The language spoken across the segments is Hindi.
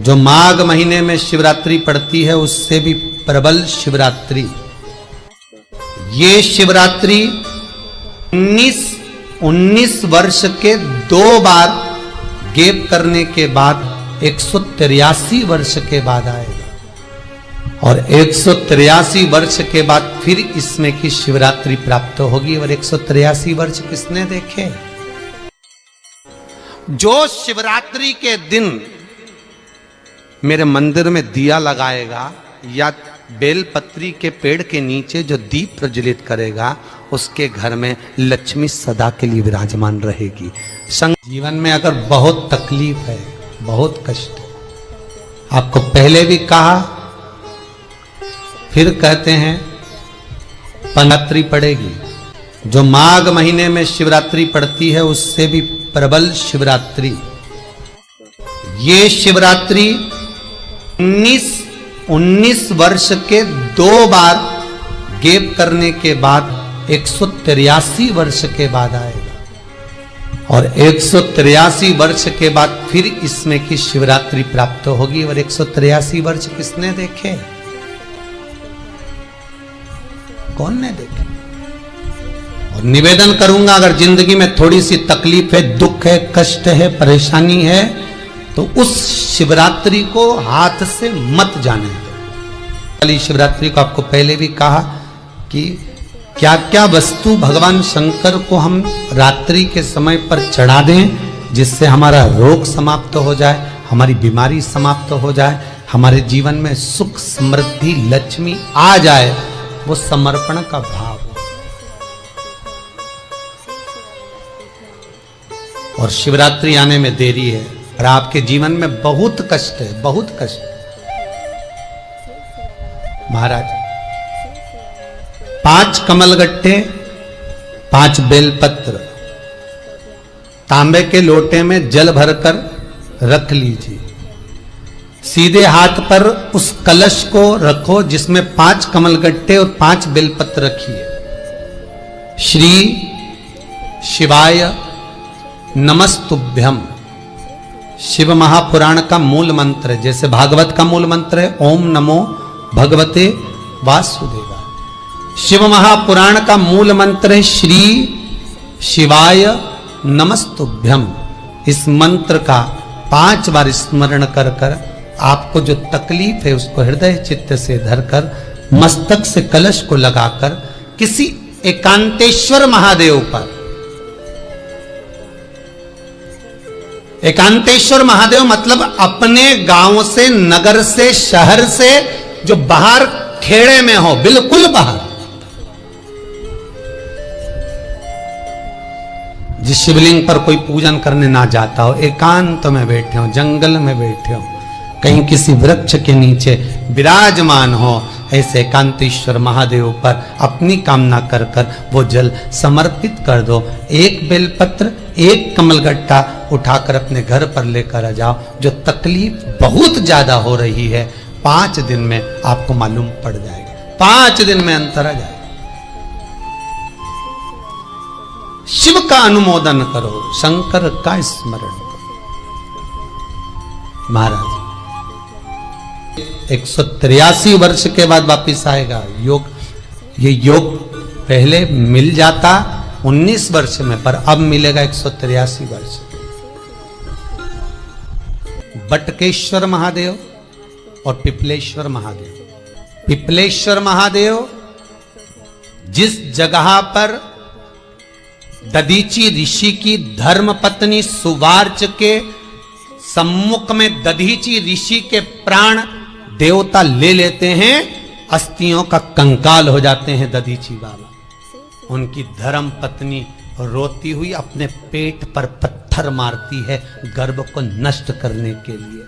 जो माघ महीने में शिवरात्रि पड़ती है उससे भी प्रबल शिवरात्रि। ये शिवरात्रि 19 वर्ष के 2 बार गैप करने के बाद 183 वर्ष के बाद आएगा और 183 वर्ष के बाद फिर इसमें की शिवरात्रि प्राप्त होगी। और 183 वर्ष किसने देखे? जो शिवरात्रि के दिन मेरे मंदिर में दिया लगाएगा या बेलपत्री के पेड़ के नीचे जो दीप प्रज्वलित करेगा उसके घर में लक्ष्मी सदा के लिए विराजमान रहेगी। जीवन में अगर बहुत तकलीफ है, बहुत कष्ट है, आपको पहले भी कहा फिर कहते हैं, शिवरात्रि पड़ेगी। जो माघ महीने में शिवरात्रि पड़ती है उससे भी प्रबल शिवरात्रि। ये शिवरात्रि 19 वर्ष के 2 बार गैप करने के बाद 183 वर्ष के बाद आएगा और 183 वर्ष के बाद फिर इसमें की शिवरात्रि प्राप्त होगी। और 183 वर्ष किसने देखे? कौन ने देखे? और निवेदन करूंगा, अगर जिंदगी में थोड़ी सी तकलीफ है, दुख है, कष्ट है, परेशानी है, तो उस शिवरात्रि को हाथ से मत जाने दो। वाली शिवरात्रि को आपको पहले भी कहा कि क्या क्या वस्तु भगवान शंकर को हम रात्रि के समय पर चढ़ा दें जिससे हमारा रोग समाप्त हो जाए, हमारी बीमारी समाप्त हो जाए, हमारे जीवन में सुख समृद्धि लक्ष्मी आ जाए। वो समर्पण का भाव। और शिवरात्रि आने में देरी है और आपके जीवन में बहुत कष्ट है, बहुत कष्ट। महाराज 5 कमलगट्टे, 5 बेलपत्र तांबे के लोटे में जल भरकर रख लीजिए। सीधे हाथ पर उस कलश को रखो जिसमें 5 कमलगट्टे और 5 बेलपत्र रखिए। श्री शिवाय नमस्तुभ्यम शिव महापुराण का मूल मंत्र है, जैसे भागवत का मूल मंत्र है ओम नमो भगवते वासुदेवाय। शिव महापुराण का मूल मंत्र है श्री शिवाय नमस्तुभ्यम। इस मंत्र का 5 बार स्मरण कर कर आपको जो तकलीफ है उसको हृदय चित्त से धरकर मस्तक से कलश को लगाकर किसी एकांतेश्वर महादेव पर, एकांतेश्वर महादेव मतलब अपने गांव से, नगर से, शहर से जो बाहर खेड़े में हो, बिल्कुल बाहर, जिस शिवलिंग पर कोई पूजन करने ना जाता हो, एकांत में बैठे हो, जंगल में बैठे हो, कहीं किसी वृक्ष के नीचे विराजमान हो, ऐसे एकांतेश्वर महादेव पर अपनी कामना कर कर वो जल समर्पित कर दो। 1 बेलपत्र, 1 कमलगट्टा उठाकर अपने घर पर लेकर आ जाओ। जो तकलीफ बहुत ज्यादा हो रही है 5 दिन में आपको मालूम पड़ जाएगा, 5 दिन में अंतर आ जाएगा। शिव का अनुमोदन करो, शंकर का स्मरण करो। महाराज 183 वर्ष के बाद वापिस आएगा योग। ये योग पहले मिल जाता 19 वर्ष में, पर अब मिलेगा 183 वर्ष। बटकेश्वर महादेव और पिपलेश्वर महादेव। पिपलेश्वर महादेव जिस जगह पर दधीची ऋषि की धर्म पत्नी सुवार्च के सम्मुख में दधीची ऋषि के प्राण देवता ले लेते हैं, अस्थियों का कंकाल हो जाते हैं दधीची बाबा। उनकी धर्म पत्नी रोती हुई अपने पेट पर पत्थर मारती है गर्भ को नष्ट करने के लिए।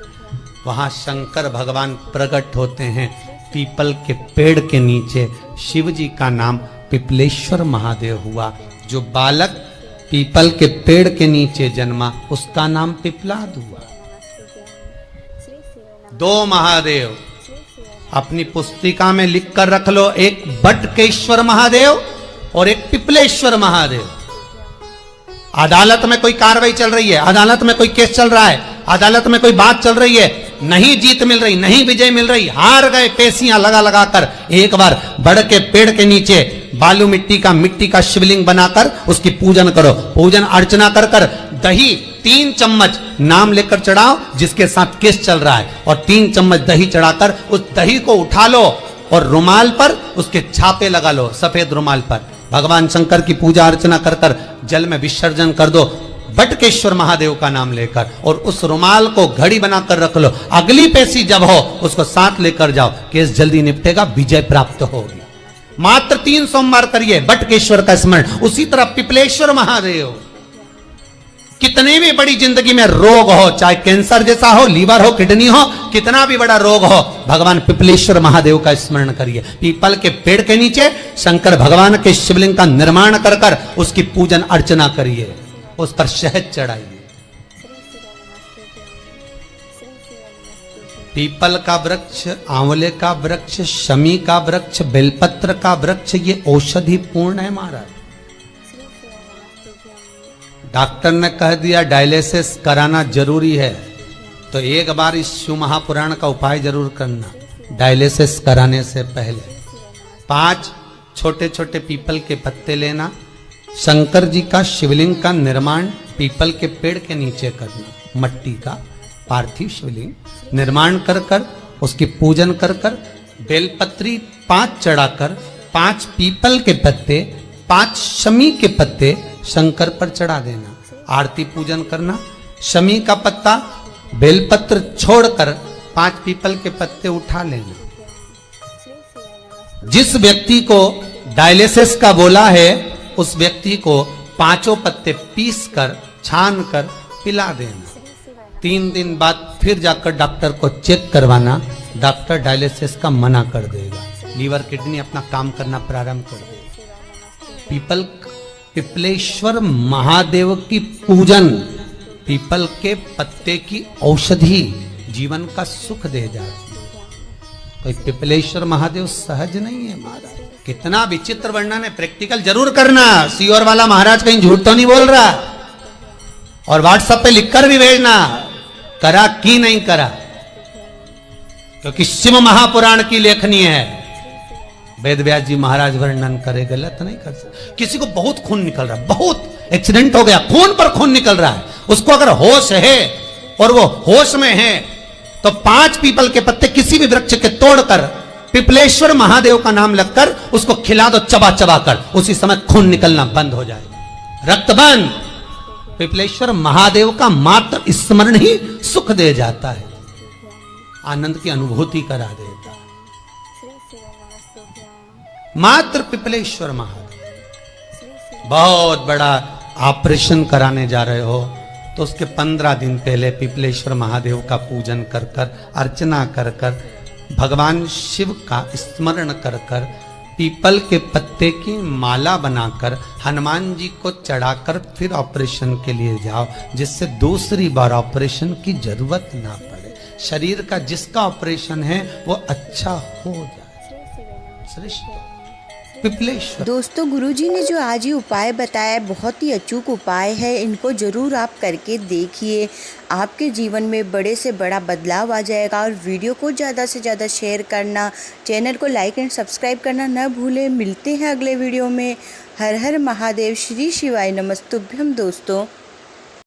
वहां शंकर भगवान प्रकट होते हैं पीपल के पेड़ के नीचे। शिव जी का नाम पिपलेश्वर महादेव हुआ। जो बालक पीपल के पेड़ के नीचे जन्मा उसका नाम पिपलाद हुआ। 2 महादेव अपनी पुस्तिका में लिख कर रख लो, एक बटकेश्वर महादेव और एक पिपलेश्वर महादेव। अदालत में कोई कार्रवाई चल रही है, अदालत में कोई केस चल रहा है, अदालत में कोई बात चल रही है, नहीं जीत मिल रही, नहीं विजय मिल रही, हार गए, पेशियां लगा लगा कर, एक बार बड़ के पेड़ के नीचे बालू मिट्टी का शिवलिंग बनाकर उसकी पूजन करो। पूजन अर्चना कर कर दही 3 चम्मच नाम लेकर चढ़ाओ जिसके साथ केस चल रहा है, और 3 चम्मच दही चढ़ाकर उस दही को उठा लो और रुमाल पर उसके छापे लगा लो, सफेद रुमाल पर भगवान शंकर की पूजा अर्चना कर कर जल में विसर्जन कर दो बटकेश्वर महादेव का नाम लेकर, और उस रुमाल को घड़ी बनाकर रख लो। अगली पेशी जब हो उसको साथ लेकर जाओ, केस जल्दी निपटेगा, विजय प्राप्त होगी। मात्र 3 सोमवार करिए बटकेश्वर का स्मरण। उसी तरह पिपलेश्वर महादेव, कितने भी बड़ी जिंदगी में रोग हो, चाहे कैंसर जैसा हो, लीवर हो, किडनी हो, कितना भी बड़ा रोग हो, भगवान पिपलेश्वर महादेव का स्मरण करिए। पीपल के पेड़ के नीचे शंकर भगवान के शिवलिंग का निर्माण कर कर उसकी पूजन अर्चना करिए, उस पर शहद चढ़ाइए। पीपल का वृक्ष, आंवले का वृक्ष, शमी का वृक्ष, बेलपत्र का वृक्ष, ये औषधि पूर्ण है महाराज। डॉक्टर ने कह दिया डायलिसिस कराना जरूरी है, तो एक बार इस शिव महापुराण का उपाय जरूर करना। डायलिसिस कराने से पहले 5 छोटे छोटे पीपल के पत्ते लेना, शंकर जी का शिवलिंग का निर्माण पीपल के पेड़ के नीचे करना, मट्टी का पार्थिव शिवलिंग निर्माण कर कर उसकी पूजन कर कर बेलपत्री 5 चढ़ाकर 5 पीपल के पत्ते, 5 शमी के पत्ते शंकर पर चढ़ा देना, आरती पूजन करना। शमी का पत्ता बेलपत्र छोड़कर 5 पीपल के पत्ते उठा लेना। जिस व्यक्ति को डायलिसिस का बोला है उस व्यक्ति को 5 पत्ते पीस कर छान कर पिला देना। 3 दिन बाद फिर जाकर डॉक्टर को चेक करवाना, डॉक्टर डायलिसिस का मना कर देगा, लीवर किडनी अपना काम करना प्रारंभ कर देगा। पिपलेश्वर महादेव की पूजन, पीपल के पत्ते की औषधि जीवन का सुख दे जाती है। तो पिपलेश्वर महादेव सहज नहीं है महाराज, कितना विचित्र वर्णन है। प्रैक्टिकल जरूर करना, सीओर वाला महाराज कहीं झूठ तो नहीं बोल रहा, और व्हाट्सएप पे लिखकर भी भेजना करा कि नहीं करा, क्योंकि शिव महापुराण की लेखनी है। वेद व्यास जी महाराज वर्णन करे, गलत नहीं कर सकते। किसी को बहुत खून निकल रहा है, बहुत एक्सीडेंट हो गया, खून पर खून निकल रहा है, उसको अगर होश है और वो होश में है तो 5 पीपल के पत्ते किसी भी वृक्ष के तोड़कर पिपलेश्वर महादेव का नाम लगकर उसको खिला दो, चबा चबा कर, उसी समय खून निकलना बंद हो जाएगा, रक्त बंद। पिपलेश्वर महादेव का मात्र स्मरण ही सुख दे जाता है, आनंद की अनुभूति करा देता है। मात्र पिपलेश्वर महादेव। बहुत बड़ा ऑपरेशन कराने जा रहे हो तो उसके 15 दिन पहले पिपलेश्वर महादेव का पूजन कर कर, अर्चना कर कर, भगवान शिव का स्मरण कर कर, पीपल के पत्ते की माला बनाकर हनुमान जी को चढ़ाकर फिर ऑपरेशन के लिए जाओ, जिससे दूसरी बार ऑपरेशन की जरूरत ना पड़े। शरीर का जिसका ऑपरेशन है वो अच्छा हो जाए। श्रेष्ठ पिपलेश्वर। दोस्तों, गुरुजी ने जो आज ही उपाय बताया बहुत ही अचूक उपाय है, इनको ज़रूर आप करके देखिए, आपके जीवन में बड़े से बड़ा बदलाव आ जाएगा। और वीडियो को ज़्यादा से ज़्यादा शेयर करना, चैनल को लाइक एंड सब्सक्राइब करना न भूलें। मिलते हैं अगले वीडियो में। हर हर महादेव, श्री शिवाय नमस्तुभ्यम दोस्तों।